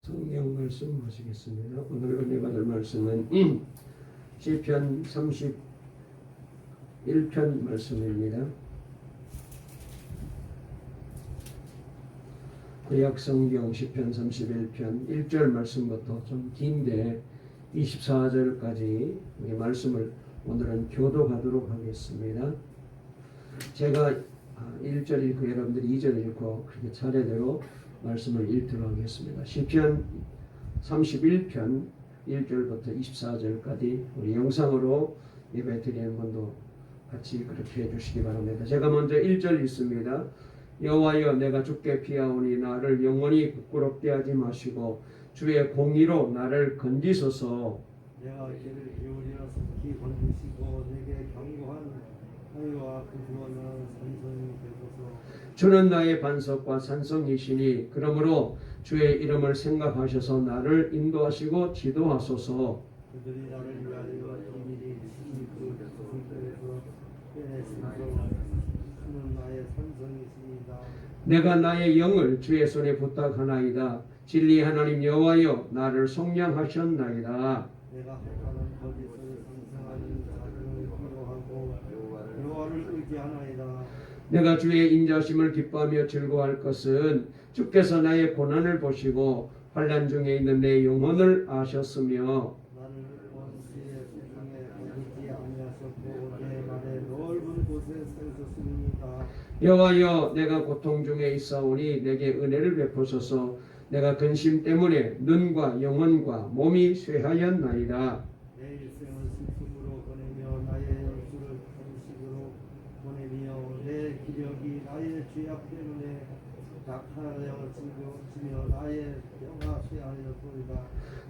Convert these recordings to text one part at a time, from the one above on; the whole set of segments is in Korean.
성경 말씀 보시겠습니다. 오늘 은혜 받을 말씀은 시편 31편 말씀입니다. 구약 성경 시편 31편 1절 말씀부터 좀 긴데 24절까지 우리 말씀을 오늘은 교독하도록 하겠습니다. 제가 1절 읽고 여러분들이 2절 읽고 그렇게 차례대로 말씀을 읽도록 하겠습니다. 시편 31편 1절부터 24절까지 우리 영상으로 예배 드리는 분도 같이 그렇게 해주시기 바랍니다. 제가 먼저 1절 읽습니다. 여호와여, 내가 주께 피하오니 나를 영원히 부끄럽게 하지 마시고 주의 공의로 나를 건지소서. 내가 귀를 기울여 속히 건지시고 내게 경고한 하여와 그 구원은 산성이 되소서. 주는 나의 반석과 산성이시니 그러므로 주의 이름을 생각하셔서 나를 인도하시고 지도하소서. 그들이 나를 위하여 비밀히 그 불길에서 빼내시고 주는 나의 산성이시니이다. 내가 나의 영을 주의 손에 부탁하나이다. 진리 하나님 여호와여, 나를 속량하셨나이다. 내가 혹하는 거짓을 상상하는 자들을 기도하고 여호와를 의지하나이다. 내가 주의 인자심을 기뻐하며 즐거워할 것은 주께서 나의 고난을 보시고 환난 중에 있는 내 영혼을 아셨으며 나를 원수의 수중에 버리지 아니하셨고 내 말에 넓은 곳에 세우셨습니다. 여호와여, 내가 고통 중에 있사오니 내게 은혜를 베푸소서. 내가 근심 때문에 눈과 영혼과 몸이 쇠하였나이다. 내 일생을 슬픔으로 보내며 나의 연수를 탄식으로 보내며 내 기력이 나의 죄악 때문에 낙하여 지며 나의 뼈가 쇠하였도이다.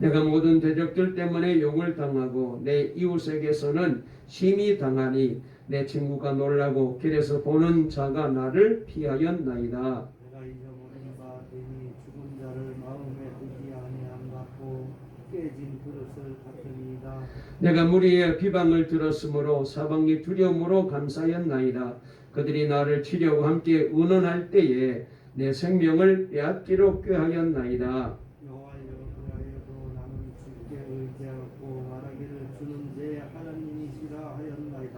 내가 모든 대적들 때문에 욕을 당하고 내 이웃에게서는 심히 당하니 내 친구가 놀라고 길에서 보는 자가 나를 피하였나이다. 내가 잊어버린 바 되니 죽은 자를 마음에 두지 아니함 같고 깨진 그릇을 같으니이다. 내가 무리의 비방을 들었으므로 사방이 두려움으로 감사하였나이다. 그들이 나를 치려고 함께 운원할 때에 내 생명을 빼앗기로 꾀하였나이다. 여호와여, 그리하여도 나는 주께 의지하고 말하기를 주는 내 하나님이시라 하였나이다.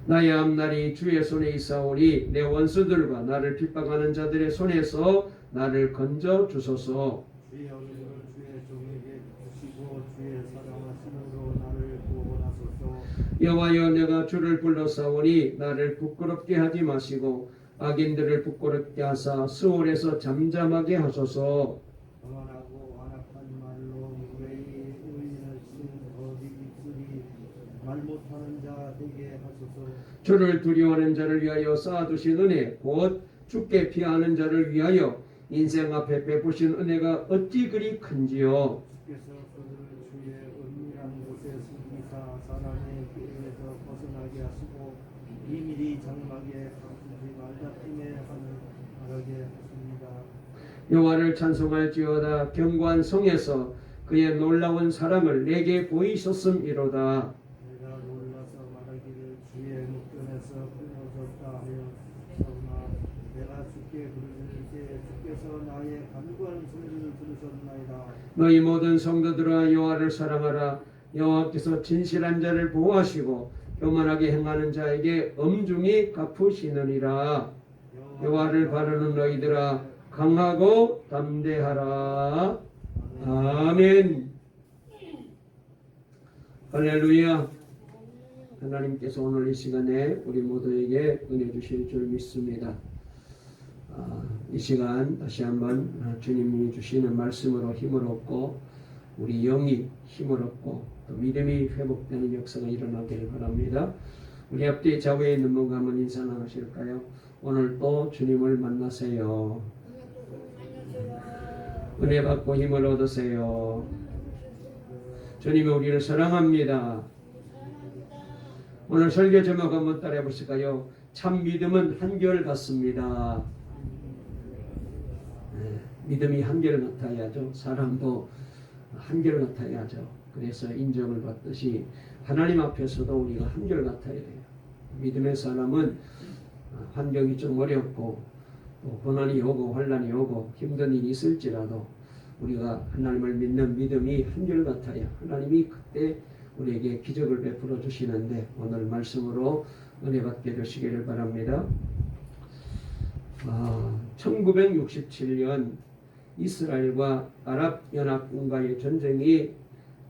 나의 앞날이 주의 손에 있사오니 내 원수들과 나를 핍박하는 자들의 손에서 나를 건져 주소서. 주의 얼굴을 주의 종에게 주시고 주의 사랑하심으로 나를 구원하소서. 여호와여, 내가 주를 불러싸오니 나를 부끄럽게 하지 마시고 악인들을 부끄럽게 하사 스올에서 잠잠하게 하소서. 거만하고 완악한 말로 무례히 의인을 친 거짓 입술이 말 못하는 자 되게 하소서. 주를 두려워하는 자를 위하여 쌓아두신 은혜 곧 주께 피하는 자를 위하여 인생 앞에 베푸신 은혜가 어찌 그리 큰지요. 주께서 그들을 주의 은밀한 곳에 숨기사 사람의 길에서 벗어나게 하시고 비밀이 장막에 감추지 말자 팀에 말하게 하십니다. 여호와를 찬송할지어다. 견고한 성에서 그의 놀라운 사랑을 내게 보이셨음이로다. 내가 놀라서 말하기를 주의 목전에서 끊어졌다 하였으나 내가 주께 부르짖을 때 주께서 나의 간구한 소리를 들으셨나이다. 너희 모든 성도들아, 여호와를 사랑하라. 여호와께서 진실한 자를 보호하시고 교만하게 행하는 자에게 엄중히 갚으시느니라. 여호와를 바르는 너희들아, 강하고 담대하라. 아멘. 할렐루야. 하나님께서 오늘 이 시간에 우리 모두에게 은혜 주실 줄 믿습니다. 이 시간 다시 한번 주님이 주시는 말씀으로 힘을 얻고 우리 영이 힘을 얻고 또 믿음이 회복되는 역사가 일어나기를 바랍니다. 우리 앞뒤 좌우에 있는 분과 한번 인사 나누실까요? 오늘 또 주님을 만나세요. 은혜 받고 힘을 얻으세요. 주님이 우리를 사랑합니다. 오늘 설교 제목 한번 따라해 보실까요? 참 믿음은 한결같습니다. 믿음이 한결같아야죠. 사람도 한결같아야죠. 그래서 인정을 받듯이 하나님 앞에서도 우리가 한결같아야 돼요. 믿음의 사람은 환경이 좀 어렵고 또 고난이 오고 환난이 오고 힘든 일이 있을지라도 우리가 하나님을 믿는 믿음이 한결같아야 하나님이 그때 우리에게 기적을 베풀어 주시는데 오늘 말씀으로 은혜 받게 되시기를 바랍니다. 1967년 이스라엘과 아랍연합군과의 전쟁이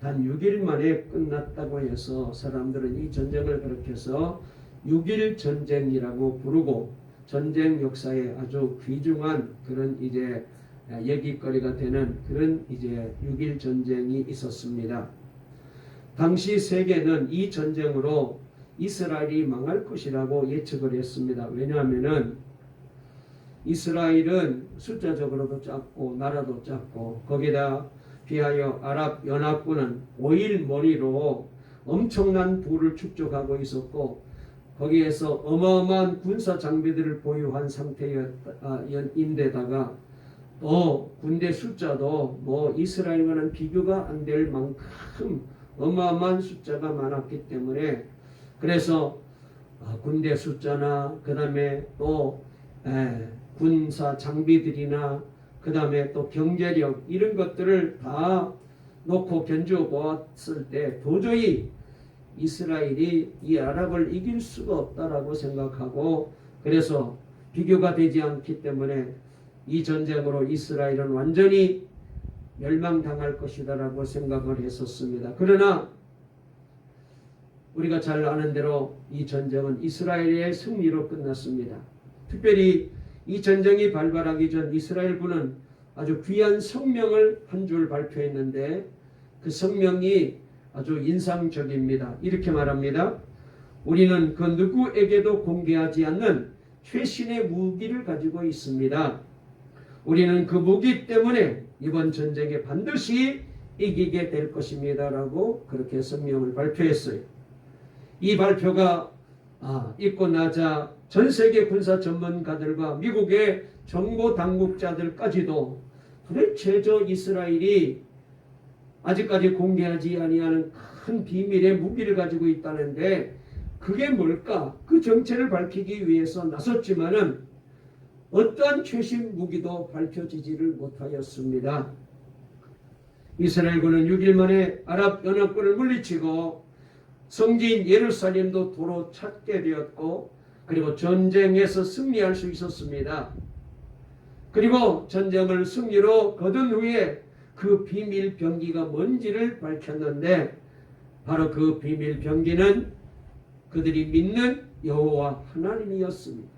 단 6일 만에 끝났다고 해서 사람들은 이 전쟁을 그렇게 해서 6일 전쟁이라고 부르고 전쟁 역사에 아주 귀중한 그런 이제 얘기거리가 되는 그런 이제 6일 전쟁이 있었습니다. 당시 세계는 이 전쟁으로 이스라엘이 망할 것이라고 예측을 했습니다. 왜냐하면은 이스라엘은 숫자적으로도 작고 나라도 작고 거기다 비하여 아랍연합군은 5일 머리로 엄청난 부를 축적하고 있었고 거기에서 어마어마한 군사 장비들을 보유한 상태인데다가 또 군대 숫자도 뭐 이스라엘과는 비교가 안 될 만큼 어마어마한 숫자가 많았기 때문에 그래서 군대 숫자나 그 다음에 또 군사 장비들이나 그 다음에 또 경제력 이런 것들을 다 놓고 견주어 보았을 때 도저히 이스라엘이 이 아랍을 이길 수가 없다라고 생각하고 그래서 비교가 되지 않기 때문에 이 전쟁으로 이스라엘은 완전히 멸망당할 것이다라고 생각을 했었습니다. 그러나 우리가 잘 아는 대로 이 전쟁은 이스라엘의 승리로 끝났습니다. 특별히 이 전쟁이 발발하기 전 이스라엘군은 아주 귀한 성명을 한 줄 발표했는데 그 성명이 아주 인상적입니다. 이렇게 말합니다. 우리는 그 누구에게도 공개하지 않는 최신의 무기를 가지고 있습니다. 우리는 그 무기 때문에 이번 전쟁에 반드시 이기게 될 것입니다. 라고 그렇게 성명을 발표했어요. 이 발표가 있고 나자 전 세계 군사 전문가들과 미국의 정보 당국자들까지도 도대체 저 이스라엘이 아직까지 공개하지 아니하는 큰 비밀의 무기를 가지고 있다는데 그게 뭘까? 그 정체를 밝히기 위해서 나섰지만은 어떠한 최신 무기도 밝혀지지를 못하였습니다. 이스라엘군은 6일 만에 아랍연합군을 물리치고 성지인 예루살렘도 도로 찾게 되었고 그리고 전쟁에서 승리할 수 있었습니다. 그리고 전쟁을 승리로 거둔 후에 그 비밀 병기가 뭔지를 밝혔는데 바로 그 비밀 병기는 그들이 믿는 여호와 하나님이었습니다.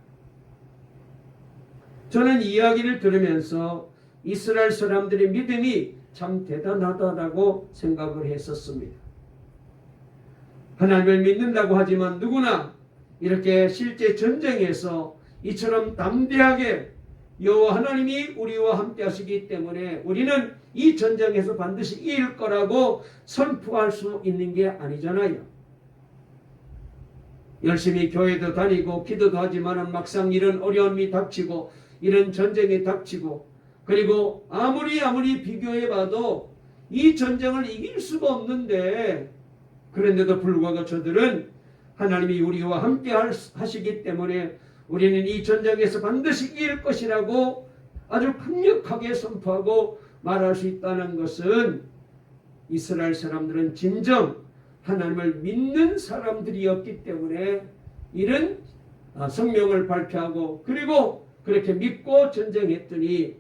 저는 이 이야기를 들으면서 이스라엘 사람들의 믿음이 참 대단하다라고 생각을 했었습니다. 하나님을 믿는다고 하지만 누구나 이렇게 실제 전쟁에서 이처럼 담대하게 여호와 하나님이 우리와 함께 하시기 때문에 우리는 이 전쟁에서 반드시 이길 거라고 선포할 수 있는 게 아니잖아요. 열심히 교회도 다니고 기도도 하지만 막상 이런 어려움이 닥치고 이런 전쟁이 닥치고 그리고 아무리 비교해봐도 이 전쟁을 이길 수가 없는데 그런데도 불구하고 저들은 하나님이 우리와 함께 하시기 때문에 우리는 이 전쟁에서 반드시 이길 것이라고 아주 강력하게 선포하고 말할 수 있다는 것은 이스라엘 사람들은 진정 하나님을 믿는 사람들이었기 때문에 이런 성명을 발표하고 그리고 그렇게 믿고 전쟁했더니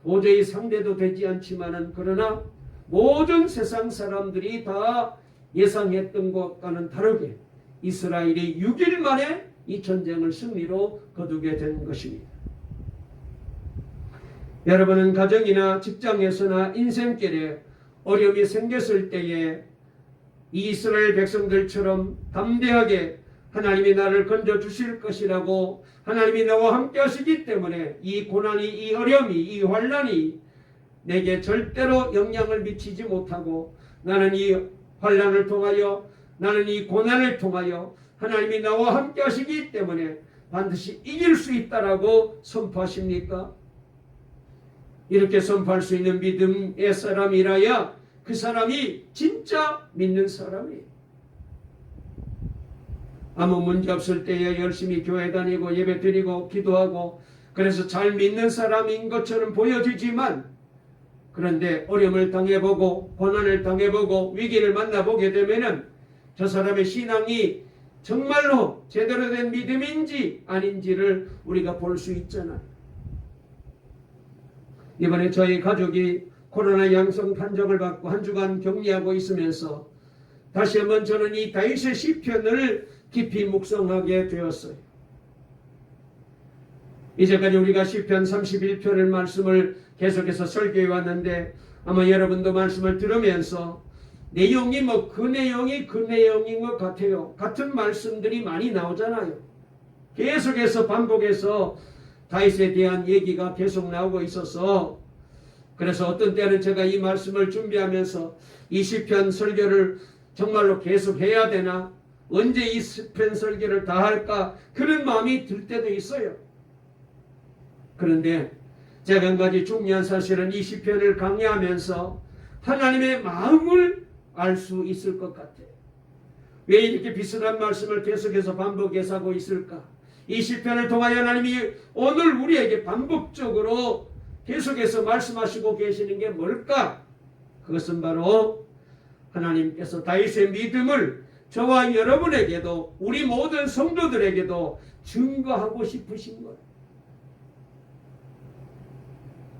도저히 상대도 되지 않지만은 그러나 모든 세상 사람들이 다 예상했던 것과는 다르게 이스라엘이 6일 만에 이 전쟁을 승리로 거두게 된 것입니다. 여러분은 가정이나 직장에서나 인생길에 어려움이 생겼을 때에 이 이스라엘 백성들처럼 담대하게 하나님이 나를 건져주실 것이라고 하나님이 나와 함께 하시기 때문에 이 고난이 이 어려움이 이 환난이 내게 절대로 영향을 미치지 못하고 나는 이 환난을 통하여 나는 이 고난을 통하여 하나님이 나와 함께 하시기 때문에 반드시 이길 수 있다라고 선포하십니까? 이렇게 선포할 수 있는 믿음의 사람이라야 그 사람이 진짜 믿는 사람이에요. 아무 문제 없을 때에 열심히 교회 다니고 예배 드리고 기도하고 그래서 잘 믿는 사람인 것처럼 보여지지만 그런데 어려움을 당해보고 고난을 당해보고 위기를 만나보게 되면은 저 사람의 신앙이 정말로 제대로 된 믿음인지 아닌지를 우리가 볼 수 있잖아요. 이번에 저희 가족이 코로나 양성 판정을 받고 한 주간 격리하고 있으면서 다시 한번 저는 이 다윗의 시편을 깊이 묵상하게 되었어요. 이제까지 우리가 시편 31편의 말씀을 계속해서 설교해 왔는데 아마 여러분도 말씀을 들으면서 내용이 그 내용인 것 같아요. 같은 말씀들이 많이 나오잖아요. 계속해서 반복해서 다윗에 대한 얘기가 계속 나오고 있어서 그래서 어떤 때는 제가 이 말씀을 준비하면서 이 시편 설교를 정말로 계속 해야 되나? 언제 이 시편 설교를 다 할까? 그런 마음이 들 때도 있어요. 그런데 제가 한 가지 중요한 사실은 이 시편을 강의하면서 하나님의 마음을 알 수 있을 것 같아요. 왜 이렇게 비슷한 말씀을 계속해서 반복해서 하고 있을까? 이 시편을 통하여 하나님이 오늘 우리에게 반복적으로 계속해서 말씀하시고 계시는 게 뭘까? 그것은 바로 하나님께서 다윗의 믿음을 저와 여러분에게도 우리 모든 성도들에게도 증거하고 싶으신 거예요.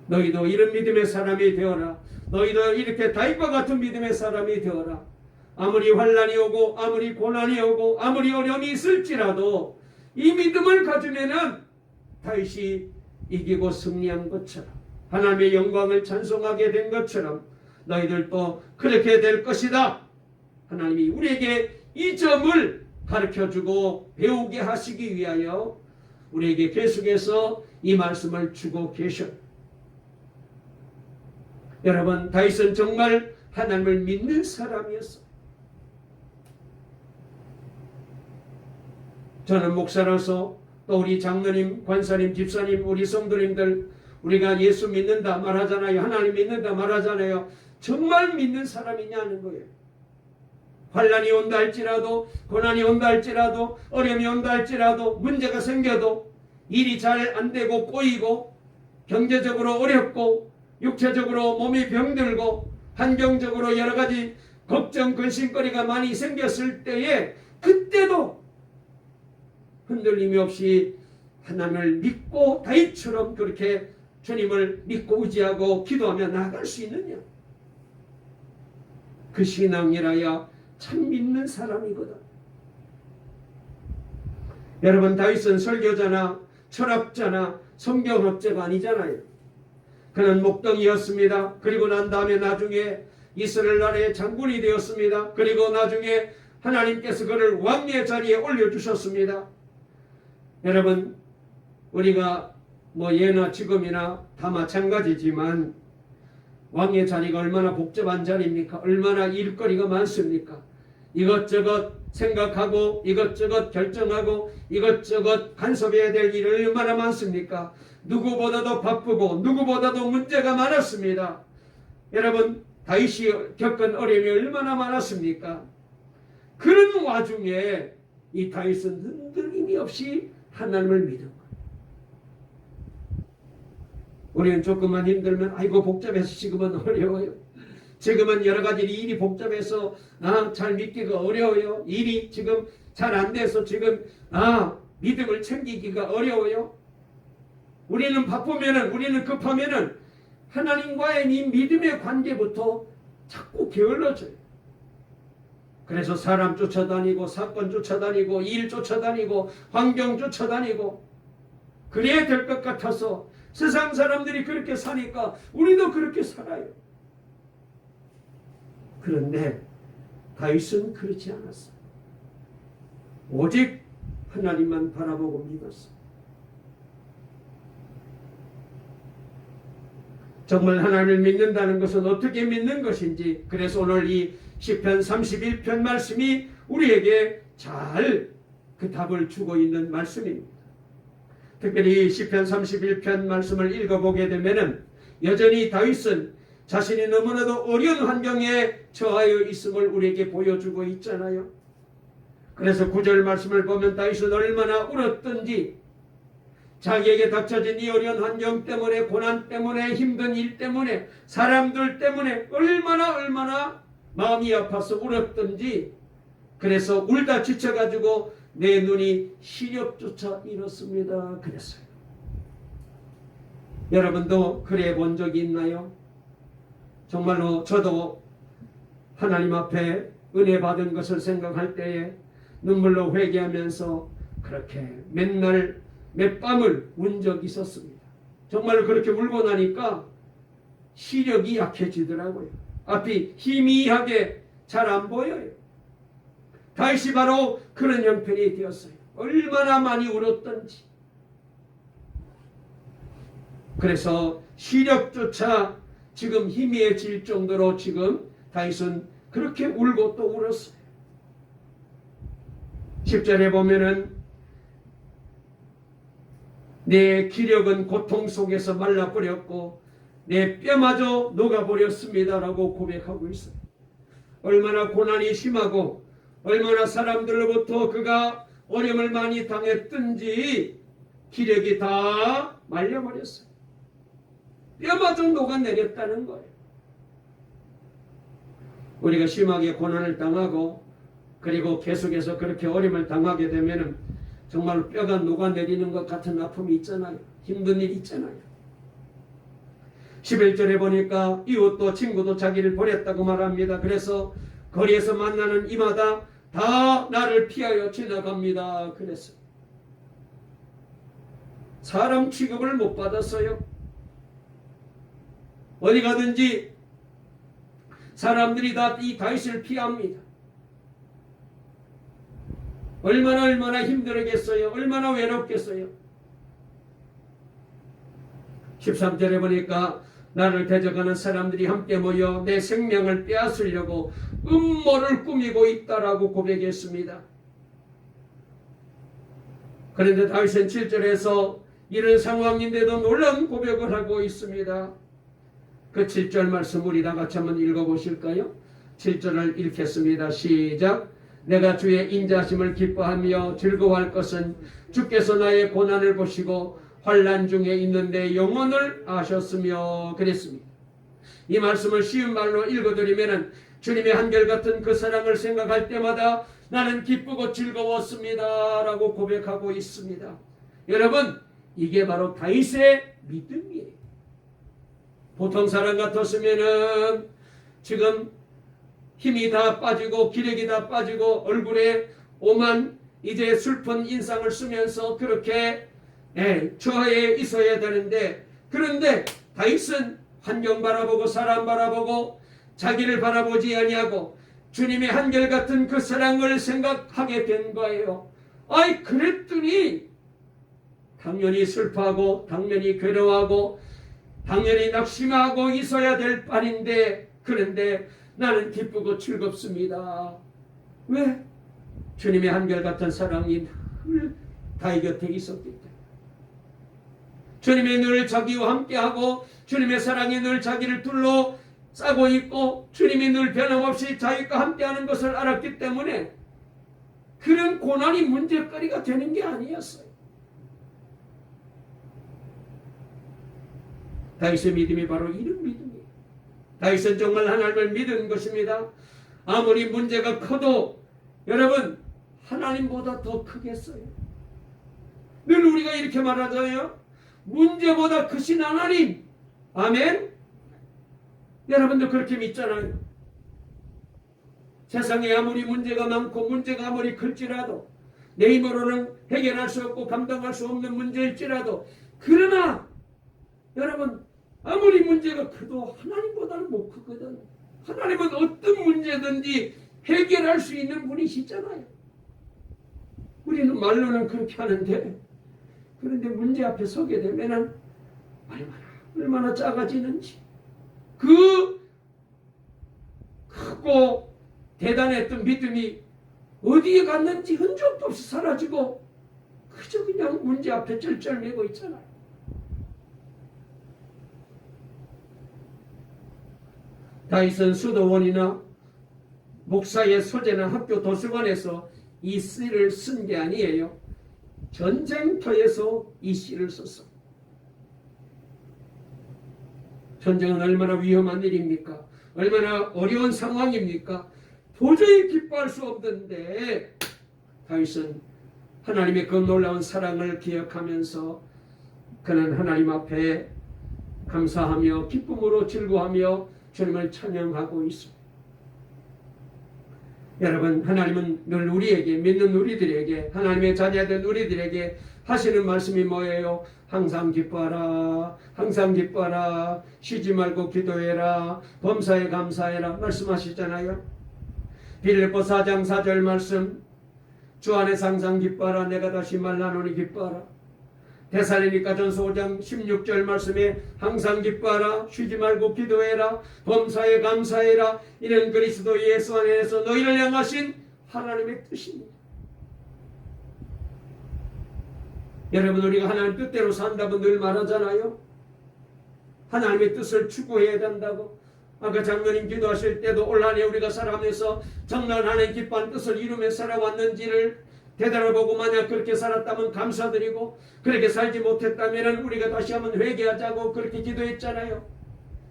너희도 이런 믿음의 사람이 되어라. 너희도 이렇게 다윗과 같은 믿음의 사람이 되어라. 아무리 환난이 오고 아무리 고난이 오고 아무리 어려움이 있을지라도 이 믿음을 가지면은 다윗이 이기고 승리한 것처럼 하나님의 영광을 찬송하게 된 것처럼 너희들도 그렇게 될 것이다. 하나님이 우리에게 이 점을 가르쳐주고 배우게 하시기 위하여 우리에게 계속해서 이 말씀을 주고 계셔요. 여러분, 다윗은 정말 하나님을 믿는 사람이었어요. 저는 목사로서 또 우리 장로님, 관사님, 집사님, 우리 성도님들 우리가 예수 믿는다 말하잖아요. 하나님 믿는다 말하잖아요. 정말 믿는 사람이냐는 거예요. 환난이 온다 할지라도 고난이 온다 할지라도 어려움이 온다 할지라도 문제가 생겨도 일이 잘 안 되고 꼬이고 경제적으로 어렵고 육체적으로 몸이 병들고 환경적으로 여러 가지 걱정 근심거리가 많이 생겼을 때에 그때도 흔들림이 없이 하나님을 믿고 다윗처럼 그렇게 주님을 믿고 의지하고 기도하며 나아갈 수 있느냐? 그 신앙이라야 참 믿는 사람이거든. 여러분, 다윗은 설교자나 철학자나 성경학자가 아니잖아요. 그는 목동이었습니다. 그리고 난 다음에 나중에 이스라엘 나라의 장군이 되었습니다. 그리고 나중에 하나님께서 그를 왕의 자리에 올려주셨습니다. 여러분, 우리가 예나 지금이나 다 마찬가지지만 왕의 자리가 얼마나 복잡한 자리입니까? 얼마나 일거리가 많습니까? 이것저것 생각하고 이것저것 결정하고 이것저것 간섭해야 될 일이 얼마나 많습니까? 누구보다도 바쁘고 누구보다도 문제가 많았습니다. 여러분, 다윗이 겪은 어려움이 얼마나 많았습니까? 그런 와중에 이 다윗은 흔들림이 없이 하나님을 믿은 거예요. 우리는 조금만 힘들면 아이고 복잡해서 지금은 어려워요. 지금은 여러 가지 일이 복잡해서 잘 믿기가 어려워요. 일이 지금 잘 안 돼서 지금 믿음을 챙기기가 어려워요. 우리는 바쁘면은 우리는 급하면은 하나님과의 이 믿음의 관계부터 자꾸 게을러져요. 그래서 사람 쫓아다니고 사건 쫓아다니고 일 쫓아다니고 환경 쫓아다니고 그래야 될 것 같아서 세상 사람들이 그렇게 사니까 우리도 그렇게 살아요. 그런데 다윗은 그렇지 않았어요. 오직 하나님만 바라보고 믿었어요. 정말 하나님을 믿는다는 것은 어떻게 믿는 것인지, 그래서 오늘 이 시편 31편 말씀이 우리에게 잘 그 답을 주고 있는 말씀입니다. 특별히 시편 31편 말씀을 읽어보게 되면은 여전히 다윗은 자신이 너무나도 어려운 환경에 처하여 있음을 우리에게 보여주고 있잖아요. 그래서 9절 말씀을 보면 다윗은 얼마나 울었던지 자기에게 닥쳐진 이 어려운 환경 때문에, 고난 때문에, 힘든 일 때문에, 사람들 때문에 얼마나 마음이 아파서 울었던지, 그래서 울다 지쳐가지고 내 눈이 시력조차 잃었습니다. 그랬어요. 여러분도 그래 본 적이 있나요? 정말로 저도 하나님 앞에 은혜 받은 것을 생각할 때에 눈물로 회개하면서 그렇게 맨날 몇 밤을 운 적이 있었습니다. 정말로 그렇게 울고 나니까 시력이 약해지더라고요. 앞이 희미하게 잘 안 보여요. 다윗이 바로 그런 형편이 되었어요. 얼마나 많이 울었던지. 그래서 시력조차 지금 희미해질 정도로 지금 다윗은 그렇게 울고 또 울었어요. 10절에 보면은 내 기력은 고통 속에서 말라버렸고 내 뼈마저 녹아버렸습니다 라고 고백하고 있어요. 얼마나 고난이 심하고 얼마나 사람들로부터 그가 어려움을 많이 당했든지 기력이 다 말려버렸어요. 뼈마저 녹아내렸다는 거예요. 우리가 심하게 고난을 당하고 그리고 계속해서 그렇게 어려움을 당하게 되면 정말 뼈가 녹아내리는 것 같은 아픔이 있잖아요. 힘든 일이 있잖아요. 11절에 보니까 이웃도 친구도 자기를 버렸다고 말합니다. 그래서 거리에서 만나는 이마다 다 나를 피하여 지나갑니다. 그랬어요. 사람 취급을 못 받았어요. 어디 가든지 사람들이 다 이 다윗을 피합니다. 얼마나 힘들겠어요. 얼마나 외롭겠어요. 13절에 보니까 나를 대적하는 사람들이 함께 모여 내 생명을 빼앗으려고 음모를 꾸미고 있다라고 고백했습니다. 그런데 다윗은 7절에서 이런 상황인데도 놀라운 고백을 하고 있습니다. 그 7절 말씀 우리 다 같이 한번 읽어보실까요? 7절을 읽겠습니다. 시작. 내가 주의 인자심을 기뻐하며 즐거워할 것은 주께서 나의 고난을 보시고 환난 중에 있는데 영혼을 아셨으며 그랬습니다. 이 말씀을 쉬운 말로 읽어드리면 주님의 한결같은 그 사랑을 생각할 때마다 나는 기쁘고 즐거웠습니다 라고 고백하고 있습니다. 여러분, 이게 바로 다윗의 믿음이에요. 보통 사람 같았으면은 지금 힘이 다 빠지고 기력이 다 빠지고 얼굴에 오만 이제 슬픈 인상을 쓰면서 그렇게 처해 있어야 되는데, 그런데 다윗은 환경 바라보고 사람 바라보고 자기를 바라보지 아니하고 주님의 한결같은 그 사랑을 생각하게 된 거예요. 그랬더니 당연히 슬퍼하고 당연히 괴로워하고 당연히 낙심하고 있어야 될 판인데, 그런데 나는 기쁘고 즐겁습니다. 왜? 주님의 한결같은 사랑이 늘 다윗 곁에 있었기 때문에. 주님이 늘 자기와 함께하고 주님의 사랑이 늘 자기를 둘러싸고 있고 주님이 늘 변함없이 자기와 함께하는 것을 알았기 때문에 그런 고난이 문제거리가 되는 게 아니었어요. 다윗의 믿음이 바로 이런 믿음이에요. 다윗은 정말 하나님을 믿은 것입니다. 아무리 문제가 커도 여러분 하나님보다 더 크겠어요. 늘 우리가 이렇게 말하잖아요. 문제보다 크신 하나님. 아멘. 여러분도 그렇게 믿잖아요. 세상에 아무리 문제가 많고 문제가 아무리 클지라도 내 힘으로는 해결할 수 없고 감당할 수 없는 문제일지라도, 그러나 여러분 아무리 문제가 커도 하나님보다는 못 크거든. 하나님은 어떤 문제든지 해결할 수 있는 분이시잖아요. 우리는 말로는 그렇게 하는데, 그런데 문제 앞에 서게 되면은 얼마나 작아지는지, 그 크고 대단했던 믿음이 어디에 갔는지 흔적도 없이 사라지고 그저 그냥 문제 앞에 쩔쩔매고 있잖아요. 다윗은 수도원이나 목사의 소재나 학교 도서관에서 이 시를 쓴 게 아니에요. 전쟁터에서 이 시를 썼어. 전쟁은 얼마나 위험한 일입니까? 얼마나 어려운 상황입니까? 도저히 기뻐할 수 없는데 다윗은 하나님의 그 놀라운 사랑을 기억하면서 그는 하나님 앞에 감사하며 기쁨으로 즐거워하며 주님을 찬양하고 있습니다. 여러분, 하나님은 늘 우리에게, 믿는 우리들에게, 하나님의 자녀된 우리들에게 하시는 말씀이 뭐예요? 항상 기뻐하라, 항상 기뻐하라, 쉬지 말고 기도해라, 범사에 감사해라 말씀하시잖아요. 빌립보 4장 4절 말씀, 주 안에서 항상 기뻐하라, 내가 다시 말하노니 기뻐하라. 데살로니가전서 5장 16절 말씀에 항상 기뻐하라, 쉬지 말고 기도해라, 범사에 감사해라. 이는 그리스도 예수 안에서 너희를 향하신 하나님의 뜻입니다. 여러분, 우리가 하나님 뜻대로 산다고 늘 말하잖아요. 하나님의 뜻을 추구해야 된다고. 아까 장로님 기도하실 때도 올 한해 우리가 살아가면서 정말 하나님 기뻐하는 뜻을 이루며 살아왔는지를 되돌아보고 만약 그렇게 살았다면 감사드리고 그렇게 살지 못했다면 우리가 다시 한번 회개하자고 그렇게 기도했잖아요.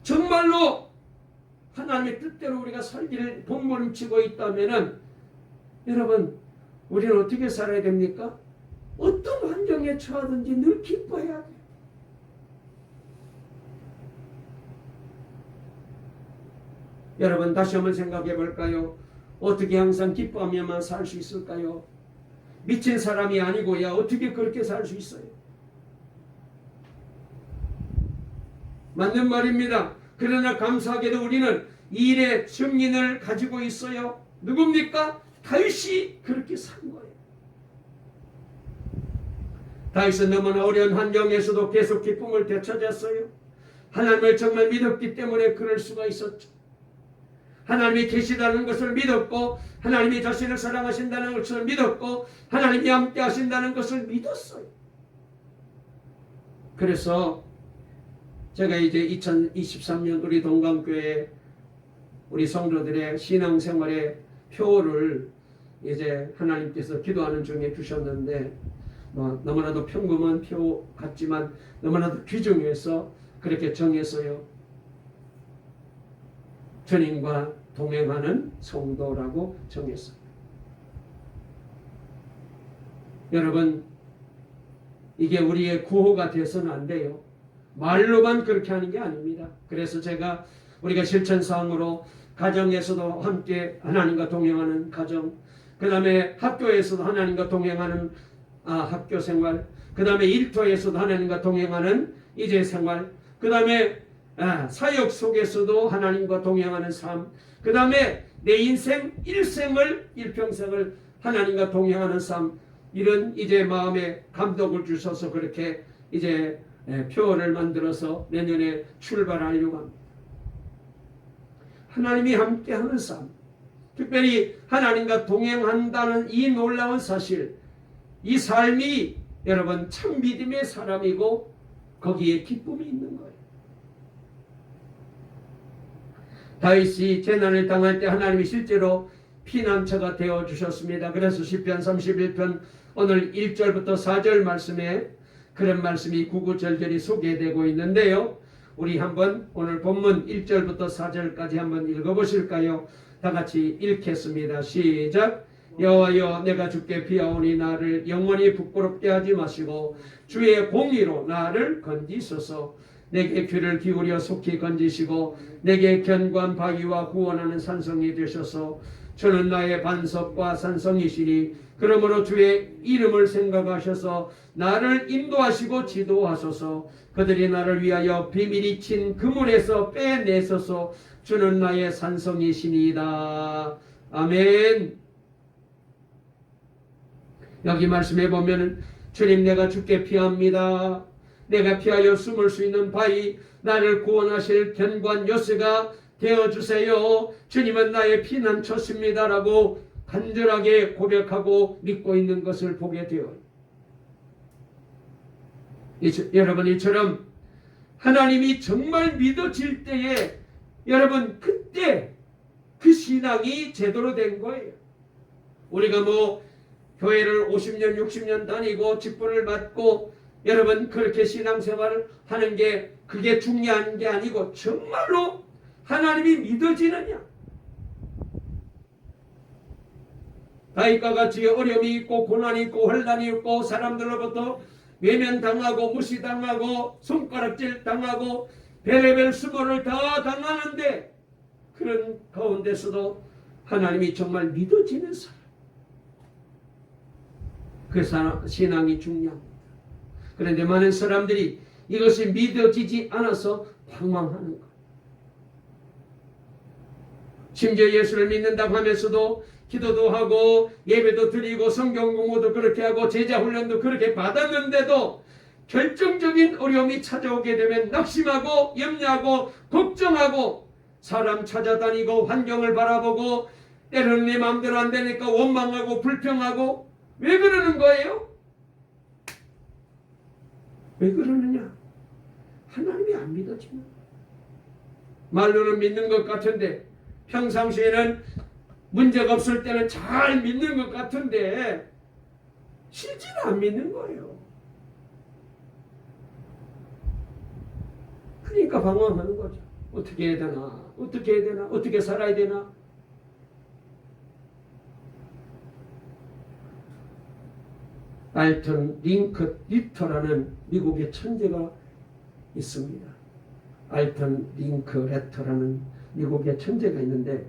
정말로 하나님의 뜻대로 우리가 살기를 몸부림치고 있다면 여러분, 우리는 어떻게 살아야 됩니까? 어떤 환경에 처하든지 늘 기뻐해야 돼요. 여러분, 다시 한번 생각해 볼까요? 어떻게 항상 기뻐하면만 살 수 있을까요? 미친 사람이 아니고야 어떻게 그렇게 살 수 있어요? 맞는 말입니다. 그러나 감사하게도 우리는 이 일의 증인을 가지고 있어요. 누굽니까? 다윗이 그렇게 산 거예요. 다윗은 너무나 어려운 환경에서도 계속 기쁨을 되찾았어요. 하나님을 정말 믿었기 때문에 그럴 수가 있었죠. 하나님이 계시다는 것을 믿었고 하나님이 자신을 사랑하신다는 것을 믿었고 하나님이 함께 하신다는 것을 믿었어요. 그래서 제가 이제 2023년 우리 동강교회 우리 성도들의 신앙생활의 표를 이제 하나님께서 기도하는 중에 주셨는데 너무나도 평범한 표 같지만 너무나도 귀중해서 그렇게 정했어요. 주님과 동행하는 성도라고 정했어요. 여러분, 이게 우리의 구호가 돼서는 안 돼요. 말로만 그렇게 하는 게 아닙니다. 그래서 제가 우리가 실천사항으로 가정에서도 함께 하나님과 동행하는 가정, 그 다음에 학교에서도 하나님과 동행하는 학교 생활, 그 다음에 일터에서도 하나님과 동행하는 이제 생활, 그 다음에 사역 속에서도 하나님과 동행하는 삶, 그 다음에 내 인생 일평생을 하나님과 동행하는 삶, 이런 이제 마음에 감독을 주셔서 그렇게 이제 표를 만들어서 내년에 출발하려고 합니다. 하나님이 함께하는 삶, 특별히 하나님과 동행한다는 이 놀라운 사실, 이 삶이 여러분 참 믿음의 사람이고 거기에 기쁨이 있는 거예요. 다윗이 재난을 당할 때 하나님이 실제로 피난처가 되어 주셨습니다. 그래서 시편 31편 오늘 1절부터 4절 말씀에 그런 말씀이 구구절절히 소개되고 있는데요. 우리 한번 오늘 본문 1절부터 4절까지 한번 읽어보실까요? 다 같이 읽겠습니다. 시작. 여호와여, 내가 주께 피하오니 나를 영원히 부끄럽게 하지 마시고 주의 공의로 나를 건지소서. 내게 귀를 기울여 속히 건지시고 내게 견고한 바위와 구원하는 산성이 되셔서 주는 나의 반석과 산성이시니 그러므로 주의 이름을 생각하셔서 나를 인도하시고 지도하소서. 그들이 나를 위하여 비밀이 친 그물에서 빼내소서. 주는 나의 산성이시니이다. 아멘. 여기 말씀해 보면 주님, 내가 주께 피합니다. 내가 피하여 숨을 수 있는 바위, 나를 구원하실 견고한 요새가 되어주세요. 주님은 나의 피난처십니다 라고 간절하게 고백하고 믿고 있는 것을 보게 되어요. 여러분, 이처럼 하나님이 정말 믿어질 때에 여러분 그때 그 신앙이 제대로 된 거예요. 우리가 교회를 50년, 60년 다니고 직분을 맡고 여러분 그렇게 신앙생활을 하는 게 그게 중요한 게 아니고 정말로 하나님이 믿어지느냐? 다윗과 같이 어려움이 있고 고난이 있고 혼란이 있고 사람들로부터 외면당하고 무시당하고 손가락질 당하고 별의별 수모를 다 당하는데 그런 가운데서도 하나님이 정말 믿어지는 사람, 그 신앙이 중요합니다. 그런데 많은 사람들이 이것이 믿어지지 않아서 방황하는 거예요. 심지어 예수를 믿는다고 하면서도 기도도 하고 예배도 드리고 성경 공부도 그렇게 하고 제자 훈련도 그렇게 받았는데도 결정적인 어려움이 찾아오게 되면 낙심하고 염려하고 걱정하고 사람 찾아다니고 환경을 바라보고 때로는 내 마음대로 안 되니까 원망하고 불평하고 왜 그러는 거예요? 왜 그러느냐? 하나님이 안 믿어지는 거예요. 말로는 믿는 것 같은데 평상시에는 문제가 없을 때는 잘 믿는 것 같은데 실제로 안 믿는 거예요. 그러니까 방황하는 거죠. 어떻게 해야 되나? 어떻게 해야 되나? 어떻게 살아야 되나? 알턴 리터라는 미국의 천재가 있습니다. 알턴 리터라는 미국의 천재가 있는데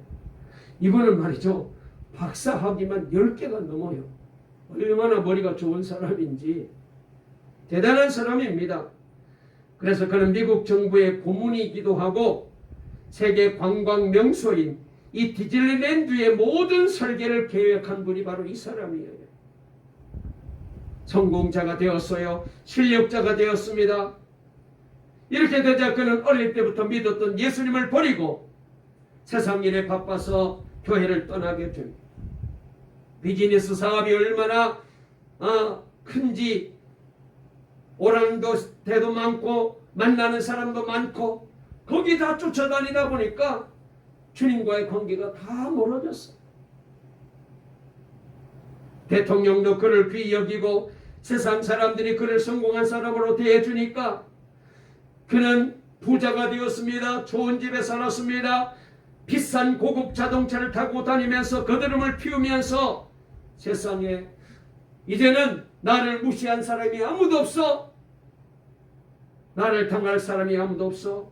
이분은 말이죠. 박사학위만 10개가 넘어요. 얼마나 머리가 좋은 사람인지 대단한 사람입니다. 그래서 그는 미국 정부의 고문이기도 하고 세계 관광 명소인 이 디즈니랜드의 모든 설계를 계획한 분이 바로 이 사람이에요. 성공자가 되었어요. 실력자가 되었습니다. 이렇게 되자 그는 어릴 때부터 믿었던 예수님을 버리고 세상 일에 바빠서 교회를 떠나게 됩니다. 비즈니스 사업이 얼마나 큰지 오랑도 대도 많고 만나는 사람도 많고 거기 다 쫓아다니다 보니까 주님과의 관계가 다 멀어졌어요. 대통령도 그를 귀히 여기고 세상 사람들이 그를 성공한 사람으로 대해주니까 그는 부자가 되었습니다. 좋은 집에 살았습니다. 비싼 고급 자동차를 타고 다니면서 거드름을 피우면서 세상에 이제는 나를 무시한 사람이 아무도 없어. 나를 당할 사람이 아무도 없어.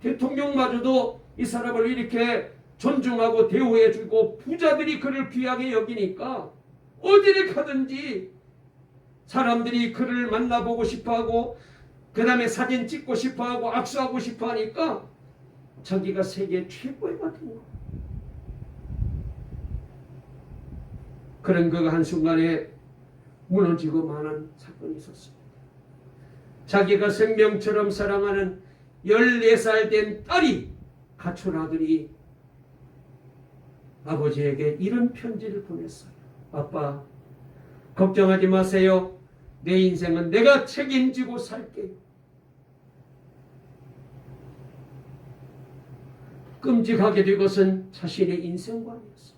대통령마저도 이 사람을 이렇게 존중하고 대우해주고 부자들이 그를 귀하게 여기니까 어디를 가든지 사람들이 그를 만나보고 싶어하고 그 다음에 사진 찍고 싶어하고 악수하고 싶어하니까 자기가 세계 최고의가 된 거예요. 그런 그가 한순간에 무너지고 마는 사건이 있었습니다. 자기가 생명처럼 사랑하는 14살 된 딸이 가출 아들이 아버지에게 이런 편지를 보냈어요. 아빠, 걱정하지 마세요. 내 인생은 내가 책임지고 살게요. 끔찍하게 된 것은 자신의 인생관이었어요.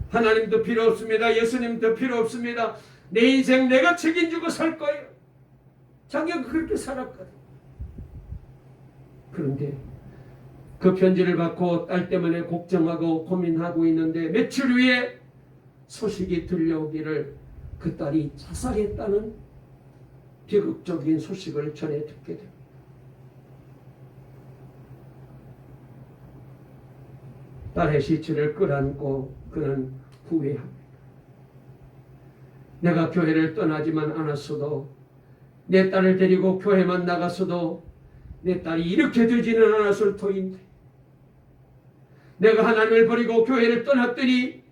하나님도 필요 없습니다. 예수님도 필요 없습니다. 내 인생 내가 책임지고 살 거예요. 자기가 그렇게 살았거든. 그런데 그 편지를 받고 딸 때문에 걱정하고 고민하고 있는데 며칠 후에 소식이 들려오기를 그 딸이 자살했다는 비극적인 소식을 전해 듣게 됩니다. 딸의 시체를 끌어안고 그는 후회합니다. 내가 교회를 떠나지만 않았어도 내 딸을 데리고 교회만 나갔어도 내 딸이 이렇게 되지는 않았을 터인데 내가 하나님을 버리고 교회를 떠났더니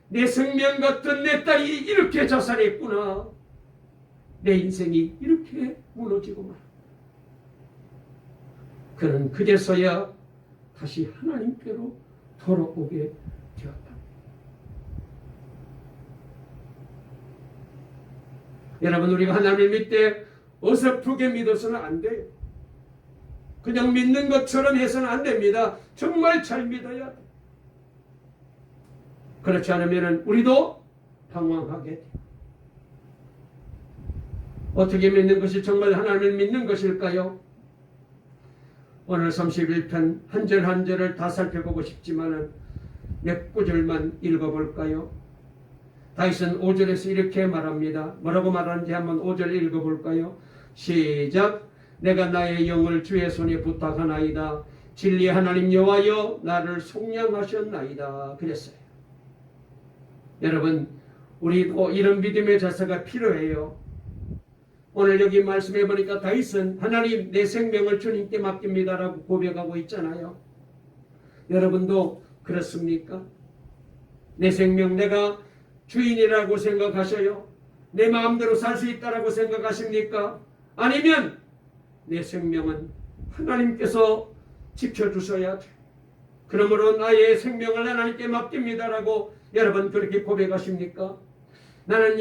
내 생명 같은 내 딸이 이렇게 자살했구나. 내 인생이 이렇게 무너지고 말. 그는 그제서야 다시 하나님께로 돌아오게 되었다. 여러분, 우리가 하나님을 믿되 어설프게 믿어서는 안 돼요. 그냥 믿는 것처럼 해서는 안 됩니다. 정말 잘 믿어야 돼. 그렇지 않으면 우리도 방황하게 돼요. 어떻게 믿는 것이 정말 하나님을 믿는 것일까요? 오늘 31편 한 절 한 절을 다 살펴보고 싶지만은 몇 구절만 읽어볼까요? 다윗은 5절에서 이렇게 말합니다. 뭐라고 말하는지 한번 5절 읽어볼까요? 시작. 내가 나의 영을 주의 손에 부탁하나이다. 진리의 하나님 여호와여 나를 속량하셨나이다. 그랬어요. 여러분, 우리도 이런 믿음의 자세가 필요해요. 오늘 여기 말씀해 보니까 다윗은 하나님 내 생명을 주님께 맡깁니다라고 고백하고 있잖아요. 여러분도 그렇습니까? 내 생명 내가 주인이라고 생각하셔요? 내 마음대로 살 수 있다라고 생각하십니까? 아니면 내 생명은 하나님께서 지켜주셔야 돼. 그러므로 나의 생명을 하나님께 맡깁니다라고 여러분 그렇게 고백하십니까? 나는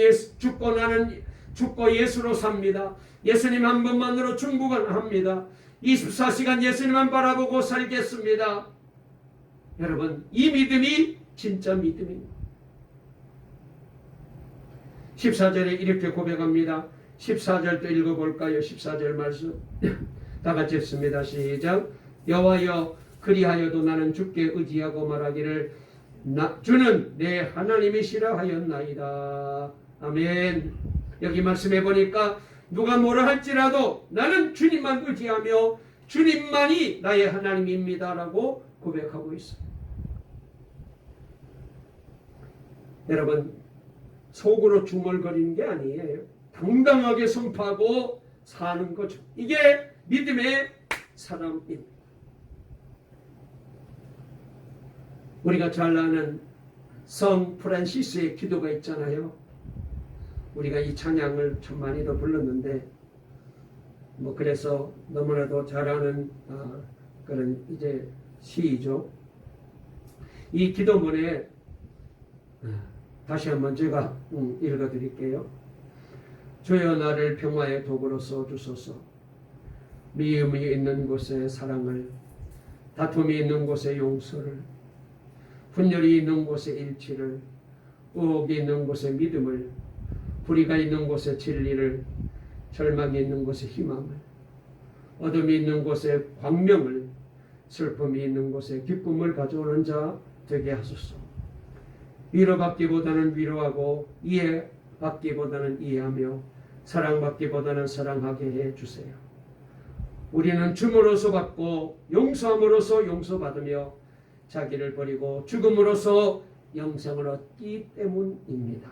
죽고 예수로 삽니다. 예수님 한 분만으로 충분합니다. 24시간 예수님만 바라보고 살겠습니다. 여러분, 이 믿음이 진짜 믿음입니다. 14절에 이렇게 고백합니다. 14절도 읽어볼까요? 14절 말씀 다 같이 읽습니다. 시작. 여호와여 그리하여도 나는 주께 의지하고 말하기를 주는 내 하나님이시라 하였나이다. 아멘. 여기 말씀해 보니까 누가 뭐라 할지라도 나는 주님만 의지하며 주님만이 나의 하나님입니다라고 고백하고 있어요. 여러분, 속으로 중얼거리는 게 아니에요. 당당하게 선포하고 사는 거죠. 이게 믿음의 사람입니다. 우리가 잘 아는 성 프란시스의 기도가 있잖아요. 우리가 이 찬양을 참 많이도 불렀는데 그래서 너무나도 잘 아는 그런 이제 시이죠. 이 기도문에 다시 한번 제가 읽어드릴게요. 주여 나를 평화의 도구로 써주소서. 미움이 있는 곳에 사랑을, 다툼이 있는 곳에 용서를, 분열이 있는 곳에 일치를, 의혹이 있는 곳에 믿음을, 불의가 있는 곳에 진리를, 절망이 있는 곳에 희망을, 어둠이 있는 곳에 광명을, 슬픔이 있는 곳에 기쁨을 가져오는 자 되게 하소서. 위로받기보다는 위로하고 이해받기보다는 이해하며 사랑받기보다는 사랑하게 해주세요. 우리는 줌으로써 받고 용서함으로써 용서받으며 자기를 버리고 죽음으로써 영생을 얻기 때문입니다.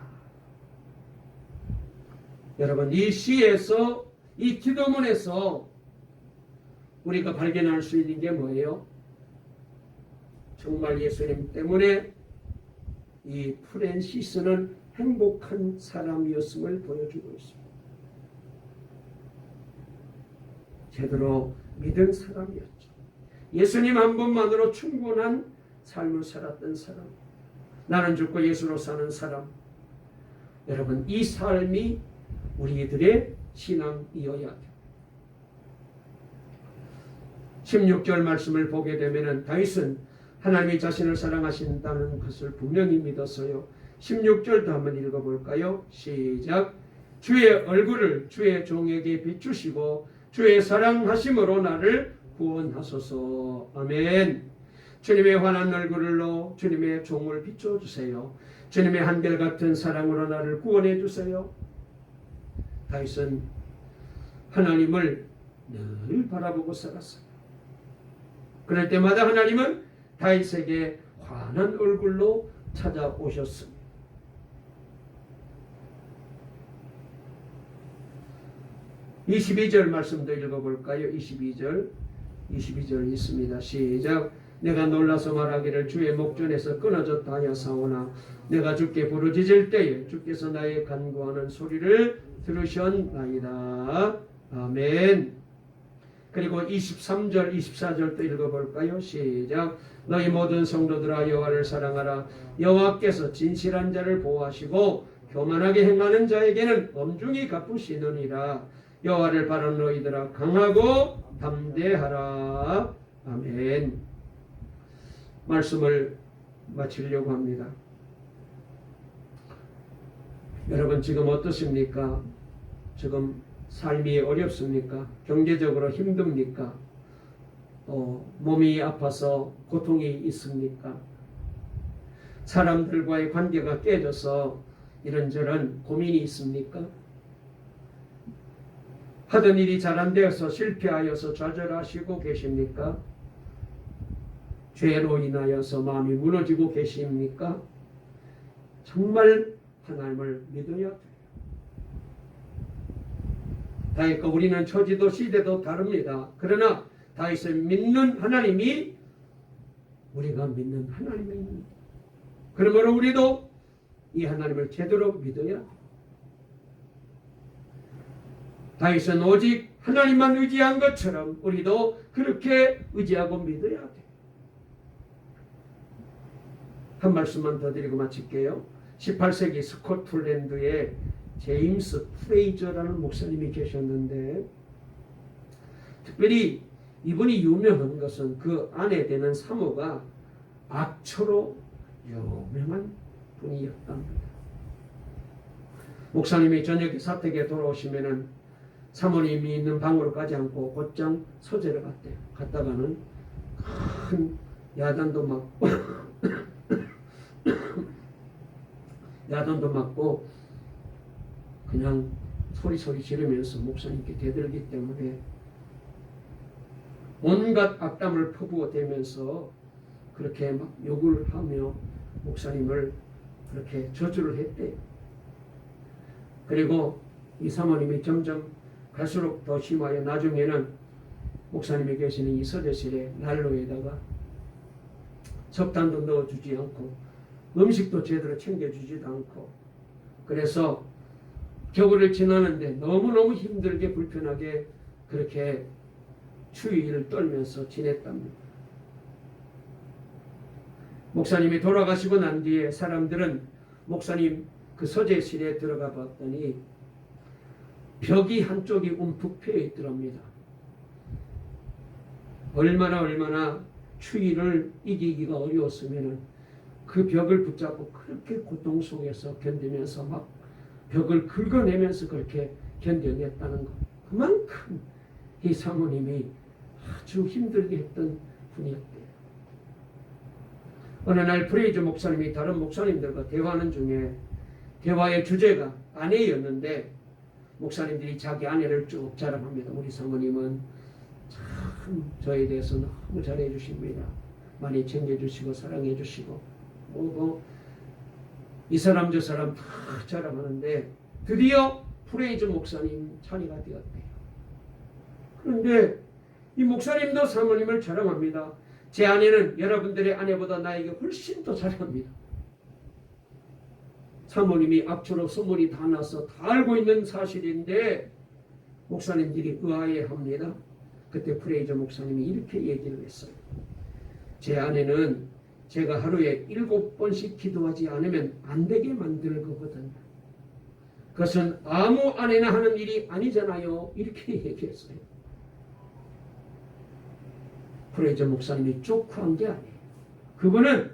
여러분, 이 시에서 이 기도문에서 우리가 발견할 수 있는 게 뭐예요? 정말 예수님 때문에 이 프란시스는 행복한 사람이었음을 보여주고 있습니다. 제대로 믿은 사람이었죠. 예수님 한 분만으로 충분한 삶을 살았던 사람. 나는 죽고 예수로 사는 사람. 여러분, 이 삶이 우리들의 신앙이어야 돼요. 16절 말씀을 보게 되면 다윗은 하나님이 자신을 사랑하신다는 것을 분명히 믿었어요. 16절도 한번 읽어볼까요? 시작. 주의 얼굴을 주의 종에게 비추시고 주의 사랑하심으로 나를 구원하소서. 아멘. 주님의 환한 얼굴로 주님의 종을 비춰주세요. 주님의 한결같은 사랑으로 나를 구원해 주세요. 다윗은 하나님을 늘 바라보고 살았어요. 그럴 때마다 하나님은 다윗에게 환한 얼굴로 찾아오셨습니다. (22절) 말씀도 읽어볼까요? 22절 있습니다. 시작. 내가 놀라서 말하기를 주의 목전에서 끊어졌다 하여 사오나 내가 주께 부르짖을 때에 주께서 나의 간구하는 소리를 들으셨나이다. 아멘. 그리고 23절 24절도 읽어볼까요? 시작. 너희 모든 성도들아 여호와를 사랑하라. 여호와께서 진실한 자를 보호하시고 교만하게 행하는 자에게는 엄중히 갚으시느니라. 여호와를 바라는 너희들아 강하고 담대하라. 아멘. 말씀을 마치려고 합니다. 여러분 지금 어떠십니까? 지금 삶이 어렵습니까? 경제적으로 힘듭니까? 몸이 아파서 고통이 있습니까? 사람들과의 관계가 깨져서 이런저런 고민이 있습니까? 하던 일이 잘 안 되어서 실패하여서 좌절하시고 계십니까? 죄로 인하여서 마음이 무너지고 계십니까? 정말 하나님을 믿어야 돼요. 다윗과 우리는 처지도 시대도 다릅니다. 그러나 다윗을 믿는 하나님이 우리가 믿는 하나님입니다. 그러므로 우리도 이 하나님을 제대로 믿어야 돼요. 다윗은 오직 하나님만 의지한 것처럼 우리도 그렇게 의지하고 믿어야 돼요. 한 말씀만 더 드리고 마칠게요. 18세기 스코틀랜드에 제임스 프레이저라는 목사님이 계셨는데, 특별히 이분이 유명한 것은 그 아내 되는 사모가 악처로 유명한 분이었답니다. 목사님이 저녁에 사택에 돌아오시면은 사모님이 있는 방으로 가지 않고 곧장 서재를 갔대요. 갔다가는 큰 야단도 맞고 야단도 맞고 그냥 소리 지르면서 목사님께 대들기 때문에 온갖 악담을 퍼부어대면서 그렇게 막 욕을 하며 목사님을 그렇게 저주를 했대요. 그리고 이 사모님이 점점 갈수록 더 심하여 나중에는 목사님이 계시는 이 서재실에 난로에다가 석탄도 넣어주지 않고 음식도 제대로 챙겨주지도 않고, 그래서 겨울을 지나는데 너무너무 힘들게 불편하게 그렇게 추위를 떨면서 지냈답니다. 목사님이 돌아가시고 난 뒤에 사람들은 목사님 그 서재실에 들어가 봤더니 벽이 한쪽이 움푹 패여 있더랍니다. 얼마나 추위를 이기기가 어려웠으면 그 벽을 붙잡고 그렇게 고통 속에서 견디면서 막 벽을 긁어내면서 그렇게 견뎌냈다는 것. 그만큼 이 사모님이 아주 힘들게 했던 분이었대요. 어느 날 프레이저 목사님이 다른 목사님들과 대화하는 중에 대화의 주제가 아내였는데, 목사님들이 자기 아내를 쭉 자랑합니다. 우리 사모님은 참 저에 대해서 너무 잘해 주십니다. 많이 챙겨주시고 사랑해 주시고 이 사람 저 사람 다 자랑하는데 드디어 프레이저 목사님 차례가 되었대요. 그런데 이 목사님도 사모님을 자랑합니다. 제 아내는 여러분들의 아내보다 나에게 훨씬 더 잘합니다. 사모님이 악처로 소문이 다 나서 다 알고 있는 사실인데 목사님들이 의아해합니다. 그때 프레이저 목사님이 이렇게 얘기를 했어요. 제 아내는 제가 하루에 7번씩 기도하지 않으면 안 되게 만드는 거거든. 그것은 아무 아내나 하는 일이 아니잖아요. 이렇게 얘기했어요. 프레이저 목사님이 쪽후한 게 아니에요. 그분은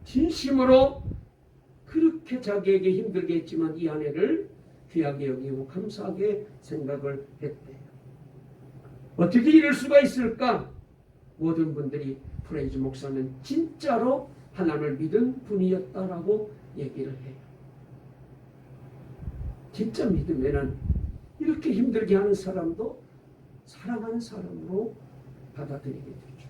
진심으로 그렇게 자기에게 힘들게 했지만 이 아내를 귀하게 여기고 감사하게 생각을 했대요. 어떻게 이럴 수가 있을까? 모든 분들이 프레이저 목사는 진짜로 하나님을 믿은 분이었다라고 얘기를 해요. 진짜 믿으면은 이렇게 힘들게 하는 사람도 사랑하는 사람으로 받아들이게 되죠.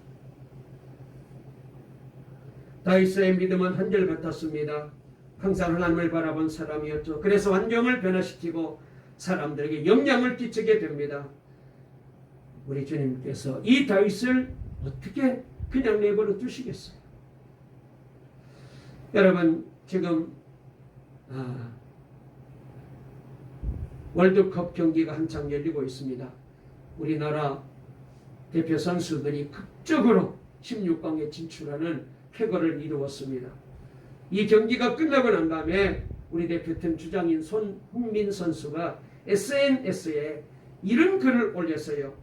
다윗의 믿음은 한결같았습니다. 항상 하나님을 바라본 사람이었죠. 그래서 환경을 변화시키고 사람들에게 영향을 끼치게 됩니다. 우리 주님께서 이 다윗을 어떻게 그냥 내버려 두시겠어요? 여러분 지금 월드컵 경기가 한창 열리고 있습니다. 우리나라 대표 선수들이 극적으로 16강에 진출하는 쾌거를 이루었습니다. 이 경기가 끝나고 난 다음에 우리 대표팀 주장인 손흥민 선수가 SNS에 이런 글을 올렸어요.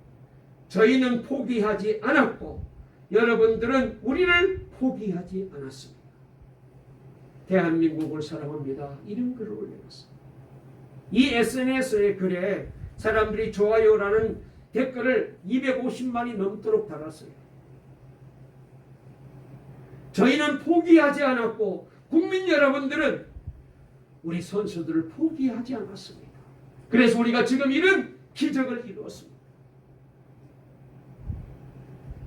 저희는 포기하지 않았고 여러분들은 우리를 포기하지 않았습니다. 대한민국을 사랑합니다. 이런 글을 올려놨어요. 이 SNS의 글에 사람들이 좋아요라는 댓글을 250만이 넘도록 달았어요. 저희는 포기하지 않았고 국민 여러분들은 우리 선수들을 포기하지 않았습니다. 그래서 우리가 지금 이런 기적을 이루었습니다.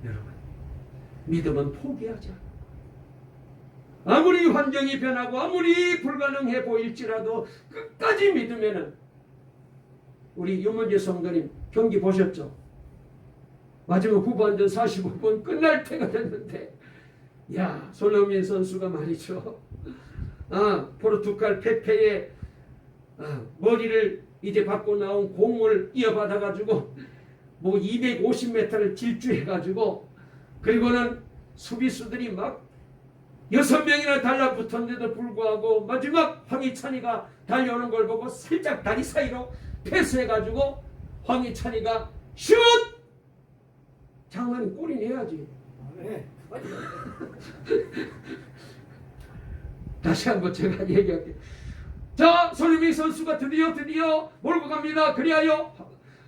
여러분, 믿음은 포기하지 않아요. 아무리 환경이 변하고 아무리 불가능해 보일지라도 끝까지 믿으면은, 우리 윤문재 성도님 경기 보셨죠? 마지막 후반전 45분 끝날 때가 됐는데, 야, 손흥민 선수가 말이죠, 포르투갈 페페의 머리를 이제 받고 나온 공을 이어받아 가지고 뭐 250m를 질주해 가지고, 그리고는 수비수들이 막 6명이나 달라붙었는데도 불구하고 마지막 황희찬이가 달려오는 걸 보고 살짝 다리 사이로 패스해 가지고 황희찬이가 슛! 장관이 골이 내야지. 다시 한번 제가 얘기할게요. 자, 손흥민 선수가 드디어 몰고 갑니다. 그리하여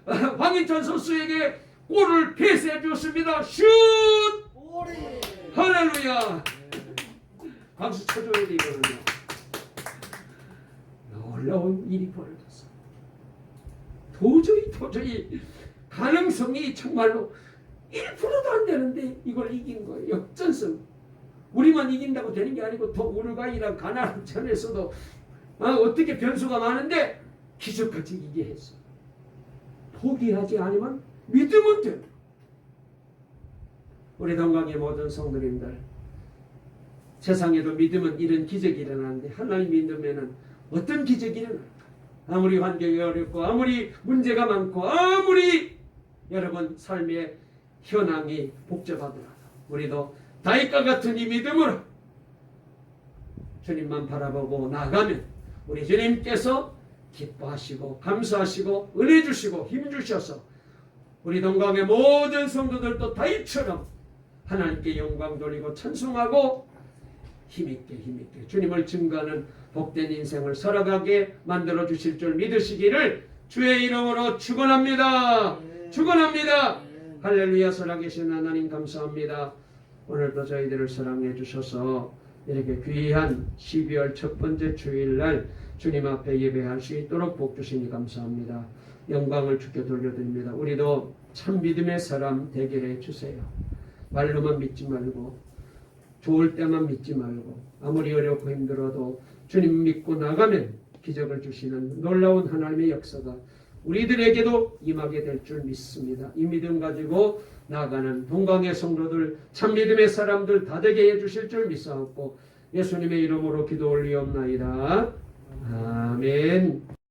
황인찬 선수에게 골을 패스해 주었습니다. 슛! 할렐루야! 박수 쳐줘야 돼, 이거는요. 놀라운 일이 벌어졌어. 도저히 가능성이 정말로 1%도 안 되는데 이걸 이긴 거예요. 역전승. 우리만 이긴다고 되는 게 아니고 더 우루과이랑 가나전에서도 어떻게 변수가 많은데 기적같이 이기게 했어. 포기하지 않으면 믿으면 돼. 우리 동강의 모든 성도님들, 세상에도 믿으면 이런 기적이 일어나는데 하나님 믿으면 어떤 기적이 일어날까? 아무리 환경이 어렵고 아무리 문제가 많고 아무리 여러분 삶의 현황이 복잡하더라도 우리도 다윗과 같은 이 믿음으로 주님만 바라보고 나가면 우리 주님께서 기뻐하시고 감사하시고 은혜 주시고 힘 주셔서 우리 동강의 모든 성도들도 다윗처럼 하나님께 영광 돌리고 찬송하고 힘있게 주님을 증거하는 복된 인생을 살아가게 만들어 주실 줄 믿으시기를 주의 이름으로 축원합니다. 축원합니다. 할렐루야. 살아계신 하나님 감사합니다. 오늘도 저희들을 사랑해 주셔서 이렇게 귀한 12월 첫 번째 주일날 주님 앞에 예배할 수 있도록 복 주시니 감사합니다. 영광을 주께 돌려드립니다. 우리도 참 믿음의 사람 되게 해 주세요. 말로만 믿지 말고 좋을 때만 믿지 말고 아무리 어렵고 힘들어도 주님 믿고 나가면 기적을 주시는 놀라운 하나님의 역사가 우리들에게도 임하게 될 줄 믿습니다. 이 믿음 가지고 나아가는 동강의 성도들, 참 믿음의 사람들 다 되게 해주실 줄 믿사옵고 예수님의 이름으로 기도 올리옵나이다. 아멘.